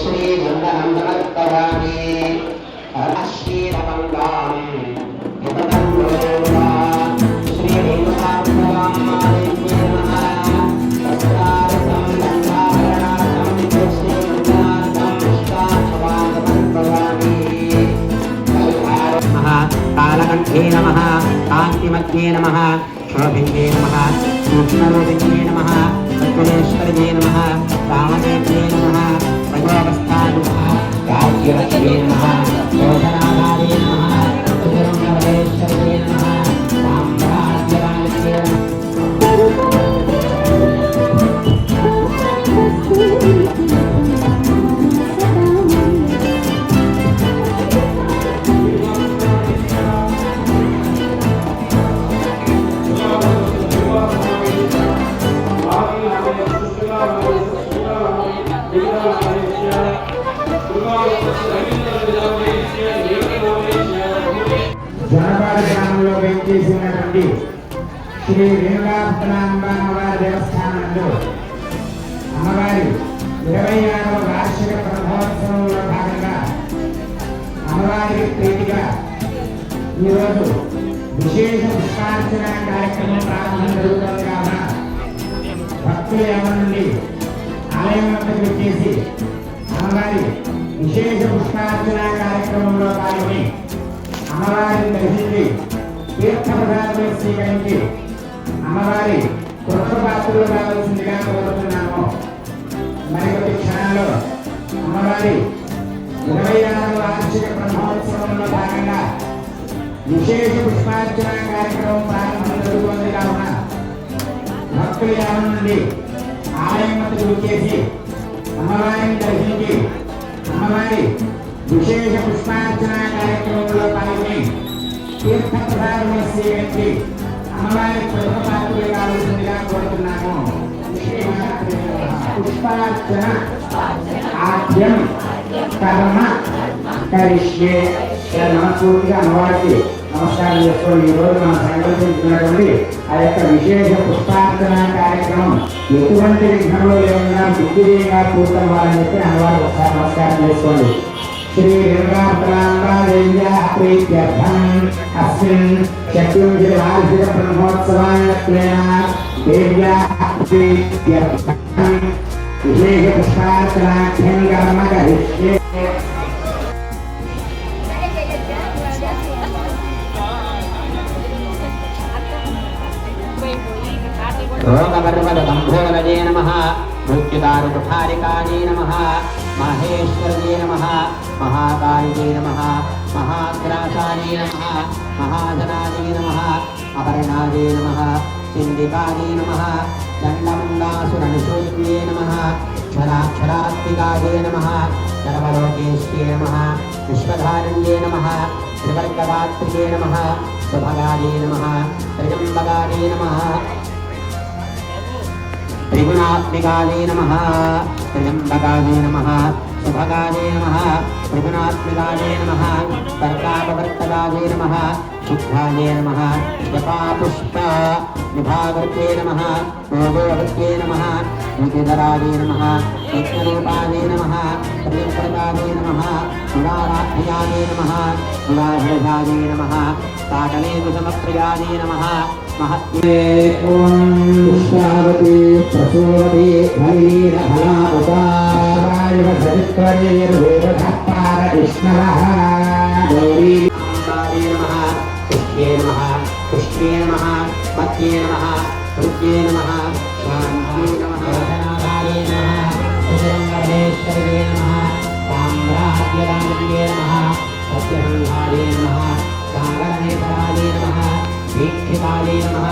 श्री चंदनं समर्पयामि श्रीरमंगां श्री रेणुकादेव्यै नमः वस्त्रार्थं गन्धाभरणार्थं श्रीमन्त्रार्थं पुष्पाक्षवादमर्पयामि कालकण्ठे नमः कान्तिमत्ये नमः शोभिन्ये नमः सूक्ष्मरूपिण्ये नमः सत्कुलेश्वर्ये नमः रामदेव्ये नमः प्रयोगस्तानुः राज्यवत्ये नमः योधनाधारे नमः सुरंगवलेश्वर्ये नमः साम्राज्यवाण्ये జనవాడ గ్రామంలో వెంచేసినటువంటి శ్రీ రేణుకాపట్నాంబ అమ్మవారి దేవస్థానంలో అమ్మవారి 26వ వార్షిక బ్రహ్మోత్సవంలో భాగంగా అమ్మవారికి ప్రీతిగా ఈరోజు విశేష పుష్పార్చన కార్యక్రమం ప్రారంభం జరుగుతుంది కావున భక్తులు ఎవరి నుండి ఆలయం వద్దకు వచ్చేసి అమ్మవారి విశేష పుష్పార్చన కార్యక్రమంలో పాల్గొని అమ్మవారిని దర్శించి తీర్థప్రసాదం స్వీకరించి అమ్మవారి కృపపాత్రలు కావాల్సిందిగా కోరుతున్నాము. మరికొద్ది క్షణాల్లో అమ్మవారి 26వ వార్షిక బ్రహ్మోత్సవంలో భాగంగా విశేష పుష్పార్చన కార్యక్రమం ప్రారంభం జరుగుతుంది కావున భక్తులు యావన నుండి ఆలయం వద్దకు వచ్చేసి అమ్మవారిని దర్శించి అమ్మవారి విశేష పుష్పార్చన కార్యక్రమంలో పాల్గొని తీర్థప్రసాదం స్వీకరించి అమ్మవారి కృపపాత్రలు కావాల్సిందిగా కోరుతున్నాము. పుష్పార్చన ఆద్యం కర్మ కరిష్యే. మనస్ఫూర్తిగా అమ్మవారికి నమస్కారం చేసుకోండి. ఈ రోజు మనం సంకల్పించుకున్నటువంటి ఆ యొక్క విశేష పుష్పార్చన కార్యక్రమం ఎటువంటి విఘ్నంలో లేకుండా దిగ్విజయంగా పూర్తవ్వాలని చెప్పి అమ్మవారికి ఒకసారి నమస్కారం చేసుకోండి. श्री రేణుకాపట్నాంబదేవ్యాः ప్రీత్యర్థం అస్మిన్ చతుర్వింశతి వార్షిక బ్రహ్మోత్సవాయ దేవ్యాः ప్రీత్యర్థం విశేష పుష్పార్చనాఖ్యం కర్మ కరిష్యే. रोगपर्वतम्भोदजे नमः मृत्युदारुकुठारिकायै नमः माहेश्वर्ये नमः महाकालिये नमः महाग्रासायै नमः महाजनायै नमः अपर्णायै नमः सिन्धिकायै नमः चण्डमुण्डासुरनिशून्ये नमः क्षराक्षरात्मिकायै नमः सर्वलोकेश्ये नमः विश्वधारण्ये नमः त्रिवर्गदात्रिये नमः सुभगायै नमः त्र्यम्बकायै नमः त्रिगुणात्मिकायै नमः त्र्यम्बकायै नमः सुभगायै नमः त्रिगुणात्मिकायै नमः सर्गापवर्तकायै नमः शुद्धायै नमः जपापुष्प निभावर्त्यै नमः योगोवर्त्यै नमः नितिधरायै नमः नित्यरूपायै नमः प्रियप्रदायै नमः गुणाराध्यायै नमः गुणाभेदायै नमः साकलेन्दुसमप्रियायै नमः महत्ये ओम पुष्पावती प्रसूवती भलीरफला उपारायव सरित्वर्यैर्वेदधात्तार विष्णवः गौरी अम्बायै नमः पुष्ये नमः पुष्ये नमः मत्ये नमः हृद्ये नमः शान्त्यै नमः धनाधारे नमः सुरंगवलेश्वर्ये नमः साम्राज्यवाण्ये नमः सत्यसंहारे नमः सागरनेत्राय नमः दीक्षिताय नमः।